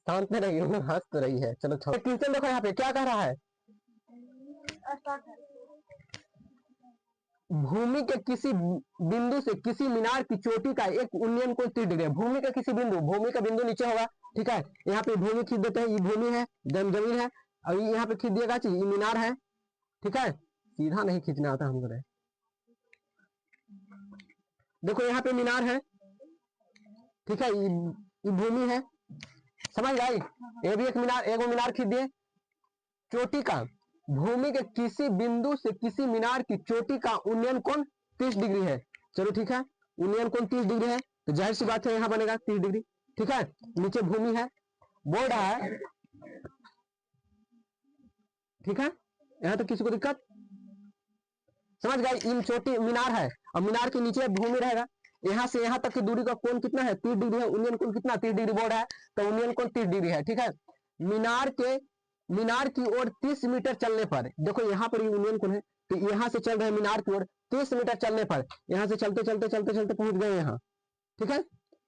शांत में रही हो, हंस तो रही है। चलो छोड़ो। क्वेश्चन देखो यहाँ पे क्या कह रहा है, भूमि के किसी बिंदु से किसी मीनार की चोटी का एक उन्नयन कोण 30 डिग्री है। भूमि का किसी बिंदु, भूमि का बिंदु नीचे होगा, ठीक है। यहाँ पे भूमि खींच देते हैं, ये भूमि है, जमीन है। और यहाँ पे खींच दिएगा ये मीनार है, ठीक है। सीधा नहीं खींचना आता हमको। देखो यहाँ पे मीनार है, ठीक है, ये भूमि है, समझ गए। ये भी एक मीनार, एक मीनार खींच दिए। चोटी का, भूमि के किसी बिंदु से किसी मीनार की चोटी का उन्नयन कोण 30 डिग्री है। चलो ठीक है, उन्नयन कोण 30 डिग्री है, तो जाहिर सी बात है यहाँ बनेगा 30 डिग्री, ठीक है। नीचे भूमि है, बोल रहा है, ठीक है। यहाँ तो किसी को दिक्कत, समझ गए। इन चोटी मीनार है और मीनार के नीचे भूमि रहेगा। यहाँ से यहाँ तक की दूरी का कोण कितना है, 30 डिग्री है। उन्नयन कोण कितना, 30 डिग्री बोल रहा है, तो उन्नयन कोण 30 डिग्री है, ठीक है। मीनार की ओर 30 मीटर चलने पर, देखो यहाँ पर उन्नयन कोण है, तो यहाँ से चल रहे हैं मीनार की ओर 30 मीटर चलने पर, यहाँ से चलते चलते चलते चलते पहुंच गए यहाँ, ठीक है।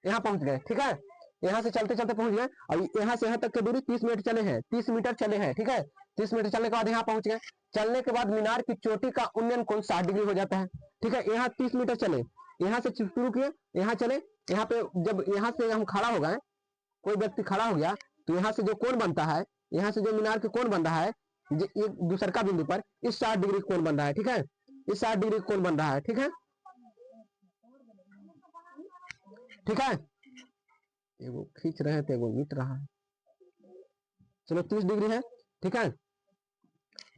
यहाँ पहुंच गए, ठीक है। यहाँ से चलते चलते पहुंच गए और यहाँ से यहाँ तक की दूरी 30 मीटर चले हैं, 30 मीटर चले हैं, ठीक है। 30 मीटर चलने के बाद यहाँ पहुंच गए। चलने के बाद मीनार की चोटी का उन्नयन कोण 60 डिग्री हो जाता है, ठीक है। यहाँ 30 मीटर चले, यहाँ से शुरू किए, यहाँ चले, यहाँ पे जब यहाँ से हम खड़ा हो गए, कोई व्यक्ति खड़ा हो गया, तो यहाँ से जो कोण बनता है, यहाँ से जो मीनार के कोण बन रहा है, एक दूसर का बिंदु पर इस 60 डिग्री कोण बन रहा है, ठीक है। इस 60 डिग्री कोण बन रहा है, ठीक है, ठीक है। एगो खींच रहे थे, एगो मिट रहा है। चलो 30 डिग्री है, ठीक है।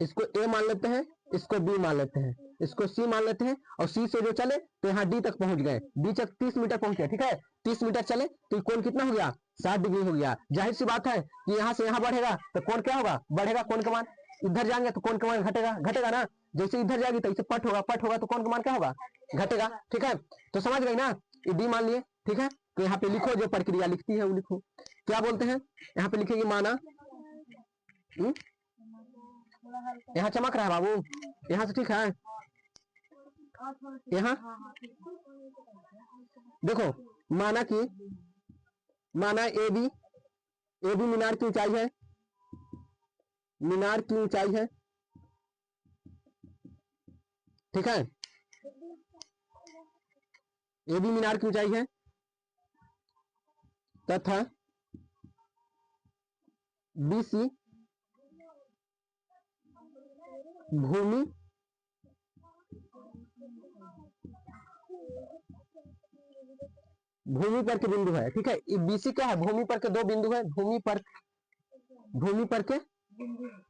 इसको ए मान लेते हैं, इसको बी मान लेते हैं, इसको सी मान लेते हैं, और सी से जो चले तो यहाँ डी तक पहुंच गए, डी तक 30 मीटर पहुंच गए, ठीक है। 30 मीटर चले तो कोण कितना हो गया, 60 डिग्री हो गया। जाहिर सी बात है कि यहाँ से यहाँ बढ़ेगा तो कोण क्या होगा, बढ़ेगा। कोण का मान इधर जाएंगे तो कोण का मान घटेगा, घटेगा ना। जैसे इधर जाएगी तो इसे पट होगा, पट होगा तो कोण का मान क्या होगा, घटेगा, ठीक है। तो समझ गए ना, ये डी मान लिए, ठीक है। तो यहाँ पे लिखो, जो प्रक्रिया लिखती है वो लिखो। क्या बोलते हैं यहाँ पे लिखेगी, माना। यहाँ चमक रहा है बाबू, यहाँ से ठीक है। यहाँ देखो, माना कि ए बी मीनार की ऊंचाई है, मीनार की ऊंचाई है, ठीक है। ए बी मीनार की ऊंचाई है तथा बी सी भूमि पर के बिंदु है, ठीक है। बीसी क्या है, भूमि पर के दो बिंदु है, भूमि पर के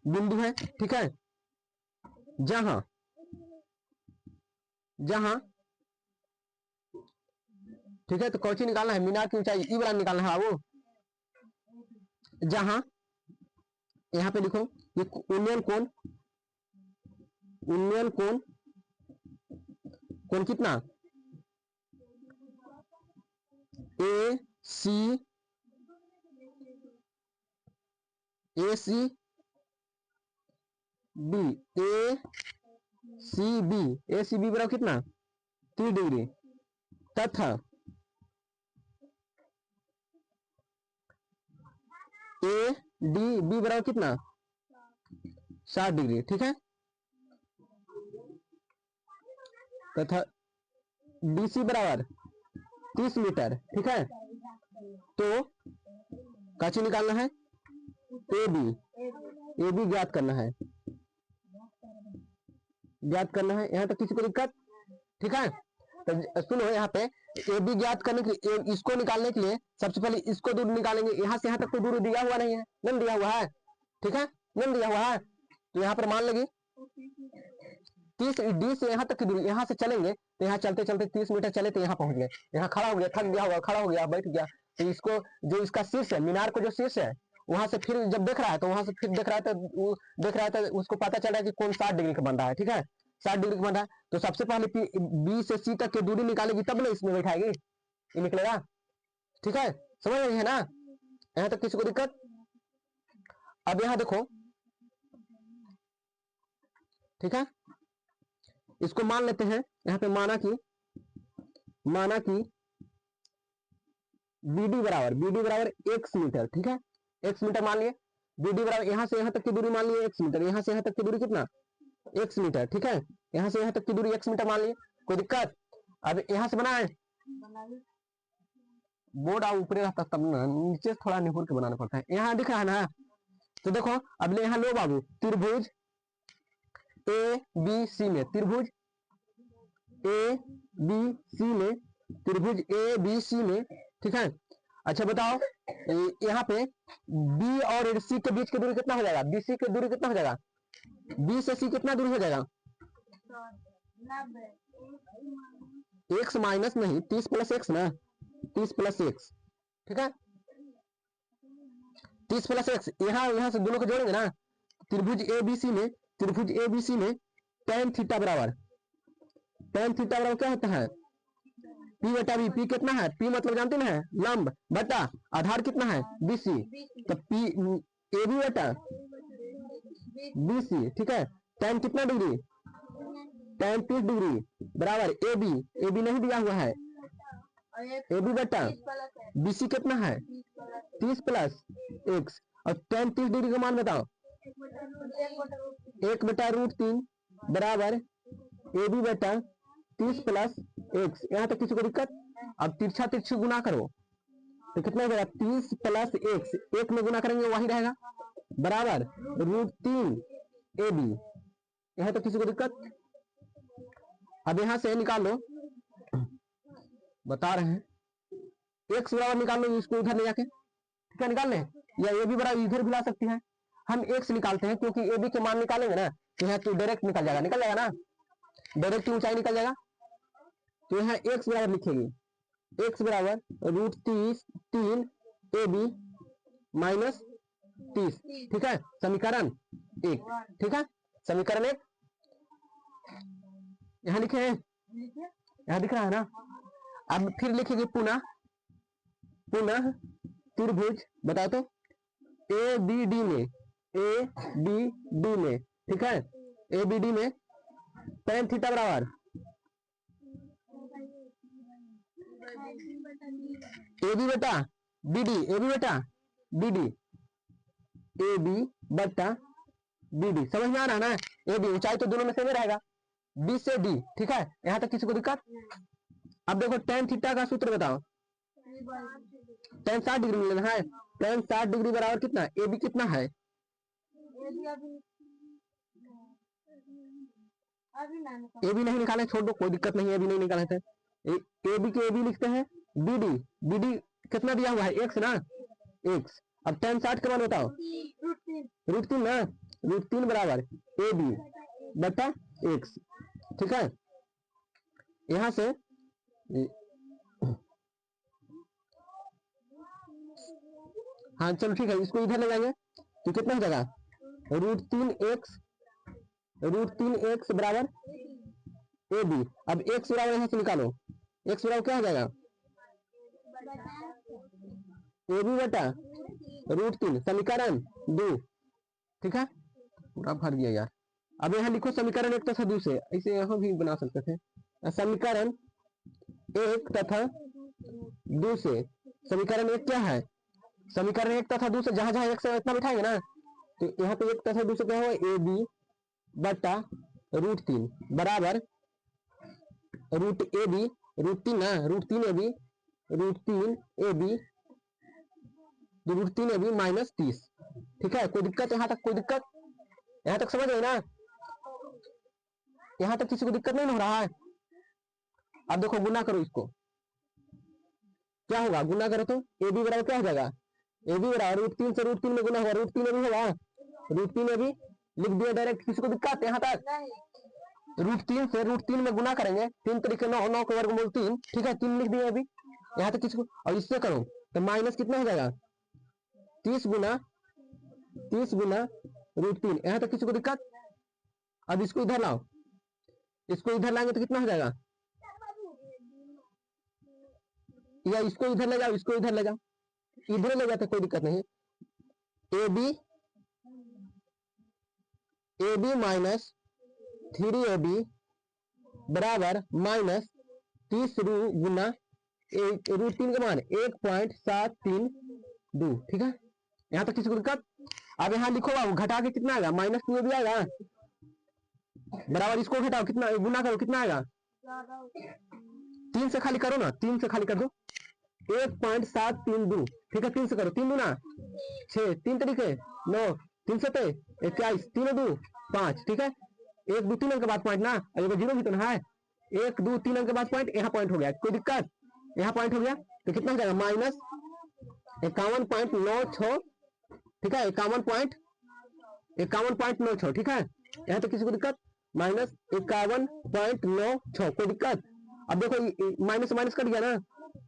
बिंदु है, ठीक है। जहां ठीक है, तो कौन सी निकालना है, मीनार की ऊंचाई ई वाला निकालना है वो। जहां यहाँ पे लिखो, ये उन्नयन कोण कितना, ए सी बी, ए सी बी बराबर कितना, 30 डिग्री, तथा ए डी बी बराबर कितना, 60 डिग्री, ठीक है। तथा डी सी बराबर 30 मीटर, ठीक है। तो काची निकालना है, ए बी ज्ञात करना है, यहाँ तक किसी को दिक्कत, ठीक है। तो सुनो, यहाँ पे ए बी ज्ञात करने के लिए, इसको निकालने के लिए सबसे पहले इसको दूर निकालेंगे। यहाँ से यहाँ तक तो दूर दिया हुआ नहीं है, नहीं दिया हुआ है, ठीक है, नहीं दिया हुआ है। तो यहाँ पर मान लेगी 30 डी से यहाँ तक की दूरी, यहाँ से चलेंगे तो यहाँ चलते चलते 30 मीटर चले तो यहाँ पहुंच गए, यहाँ खड़ा हो गया, थक गया होगा, खड़ा हो गया, बैठ गया। तो इसको जो इसका शीर्ष है, मीनार को जो शीर्ष है, वहां से फिर जब देख रहा है तो वहां से फिर देख रहा है तो उसको पता चल रहा है कि कौन 60 डिग्री का बन रहा है, ठीक है, 60 डिग्री का बन रहा है। तो सबसे पहले बी से सी तक की दूरी निकालेगी, तब ना इसमें बैठाएगी, ये निकलेगा, ठीक है। समझ रही है ना, यहाँ तक किसी को दिक्कत। अब यहाँ देखो, ठीक है, इसको मान लेते हैं, यहाँ पे माना कि बी डी बराबर x मीटर, ठीक है। x मीटर मान लिए। BD बराबर यहाँ से यहाँ तक की दूरी मान लिए x मीटर, यहाँ से यहाँ तक की दूरी कितना x मीटर, ठीक है। यहाँ से यहाँ तक की दूरी x मीटर मान लिए, कोई दिक्कत। अब यहाँ से बनाए बोर्ड ऊपर रहता तब ना, नीचे थोड़ा निहुर के बनाना पड़ता है। यहाँ दिख रहा है ना, तो देखो अब यहाँ लो बाबू, त्रिभुज ABC में, त्रिभुज ABC में, त्रिभुज ABC में, ठीक है। अच्छा बताओ यहाँ पे B और C के बीच की दूरी कितना हो जाएगा, BC की दूरी कितना हो जाएगा, B से C कितना दूरी हो जाएगा, x माइनस नहीं 30 प्लस x ना, 30 प्लस x, ठीक है। 30 प्लस x, यहाँ से दोनों को जोड़ेंगे ना, त्रिभुज ABC में, त्रिभुज ABC में tan थीटा बराबर, tan थीटा बराबर क्या होता है, P बटा B। P कितना है, P मतलब जानते ना है लंब, बटा आधार कितना है BC, तो P AB बटा BC, ठीक है। tan कितना डिग्री, tan 30 डिग्री बराबर AB, AB नहीं दिया हुआ है, AB बटा BC कितना है 30 प्लस x, और tan 30 डिग्री का मान बताओ, 1 बटा √3 बराबर AB बटा 30 प्लस x। यहाँ तक किसी को दिक्कत। अब तिरछा तिरछी गुना करो तो कितना हो जाएगा, 30 प्लस x, 1 में गुना करेंगे वही रहेगा, बराबर √3 AB। यहाँ तक किसी को दिक्कत। अब यहाँ से निकाल लो, बता रहे हैं, x बराबर निकाल लो, इसको उधर ले जाके, ठीक है, निकाल लें, या AB बराबर इधर भी ला सकती है। हम x निकालते हैं क्योंकि AB के मान निकालेंगे ना, तो यहाँ तो डायरेक्ट निकल जाएगा ना, डायरेक्ट ऊंचाई निकल जाएगा। तो यहाँ x बराबर लिखेंगे, x बराबर √3 AB माइनस 30, ठीक है, समीकरण 1, ठीक है, समीकरण 1 यहाँ लिखे हैं, यहाँ दिख रहा है ना। अब फिर लिखेंगे पुनः त्रिभुज, बताओ तो ABD में, ABD में, ठीक है, ABD में tan थीटा बराबर AB बटा BD, AB बटा BD, AB बटा BD, समझ में आ रहा है ना। AB ऊंचाई तो दोनों में सेम रहेगा, B से D, ठीक है। यहाँ तक किसी को दिक्कत। अब देखो tan थीटा का सूत्र बताओ, tan 60 डिग्री में लेना है, tan 60 डिग्री बराबर कितना, AB कितना है, AB नहीं निकाले, छोड़ दो, कोई दिक्कत नहीं है, AB नहीं निकाले थे। AB के AB लिखते हैं, BD कितना दिया हुआ है x ना, x। अब tan 60 के मान बताओ, √3 ना, √3 बराबर AB बटा x, ठीक है। यहाँ से हाँ चलो ठीक है, इसको इधर ले जाएंगे तो कितना हो जाएगा, √3x बराबर AB। अब x बराबर यहाँ से निकालो, x बराबर क्या हो जाएगा, AB बटा √3, समीकरण 2, ठीक है, पूरा भर दिया यार। अब यहाँ लिखो समीकरण 1 तथा 2 से, इसे यहाँ भी बना सकते थे, समीकरण 1 तथा 2 से। समीकरण 1 क्या है, समीकरण 1 तथा 2 से जहां जहां 1 से इतना बिठाएंगे ना, तो यहाँ पे 1 तथा 2 से क्या हुआ, AB बटा √3 बराबर √AB, √3 ना, √3 AB माइनस 30, ठीक है। कोई दिक्कत यहाँ तक, कोई दिक्कत, यहाँ तक समझ गए ना, यहाँ तक किसी को दिक्कत नहीं हो रहा है। अब देखो गुना करो, इसको क्या होगा, गुना करो तो AB बराबर क्या हो जाएगा, AB बराबर √3 से √3 में गुना होगा, √3 AB होगा, √3 AB लिख दिया डायरेक्ट, किसी को दिक्कत यहाँ तक। √3 से √3 में गुना करेंगे, 3 तरीके 9, 9 के वर्गमूल 3, ठीक है, 3 लिख दिए अभी, यहाँ तक किसी को। और इससे करो तो माइनस कितना हो जाएगा, 30 गुना √3, यहाँ तक किसी को दिक्कत। अब इसको इधर लाओ, इसको इधर लाएंगे तो कितना हो जाएगा, या इसको इधर ले जाओ, इसको इधर ले जाओ, इधर ले जाते कोई दिक्कत नहीं। AB माइनस 3AB बराबर माइनस 30 गुना √3 का मान 1.732, ठीक है, यहाँ तक किसी को दिक्कत? अब यहाँ लिखो बाबू, घटा के कितना आएगा? -2ab आएगा, बराबर इसको घटाओ, कितना गुना करो, कितना आएगा? 3 से खाली करो ना, 3 से खाली कर दो, 1.732, ठीक है, 3 से करो, 3 दूना 6, 3 तरीके 9, 3 से 21, 3 2 5, ठीक है, 1 2 3 अंक के बाद पॉइंट ना, अगर जीरो भी तो ना है, 1 2 3 अंक के बाद पॉइंट, यहाँ पॉइंट हो गया, कोई दिक्कत? यहाँ पॉइंट हो गया तो कितना हो जाएगा? -51.96, ठीक है, 51.96, ठीक है, यहाँ तो किसी को दिक्कत? -51.96, कोई दिक्कत? अब देखो माइनस से माइनस कट गया ना,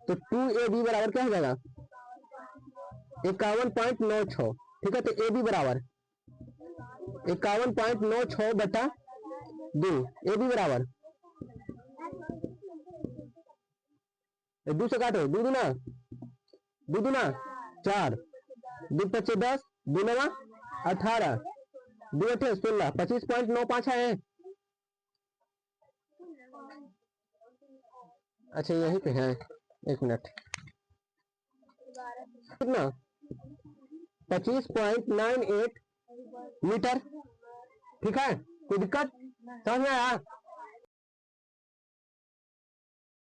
तो 2ab बराबर क्या हो जाएगा? 51.96, ठीक है, तो ab बराबर 51.96 बटा 2, ab बराबर 2 से काटो, 2 दूना 4, 2 पच्चे 10, 2 9 18, 2 8 16, 25.95 है। अच्छा यहीं पे है, 1 मिनट, कितना? 25.98 मीटर, ठीक है, कोई दिक्कत? समझ में आया?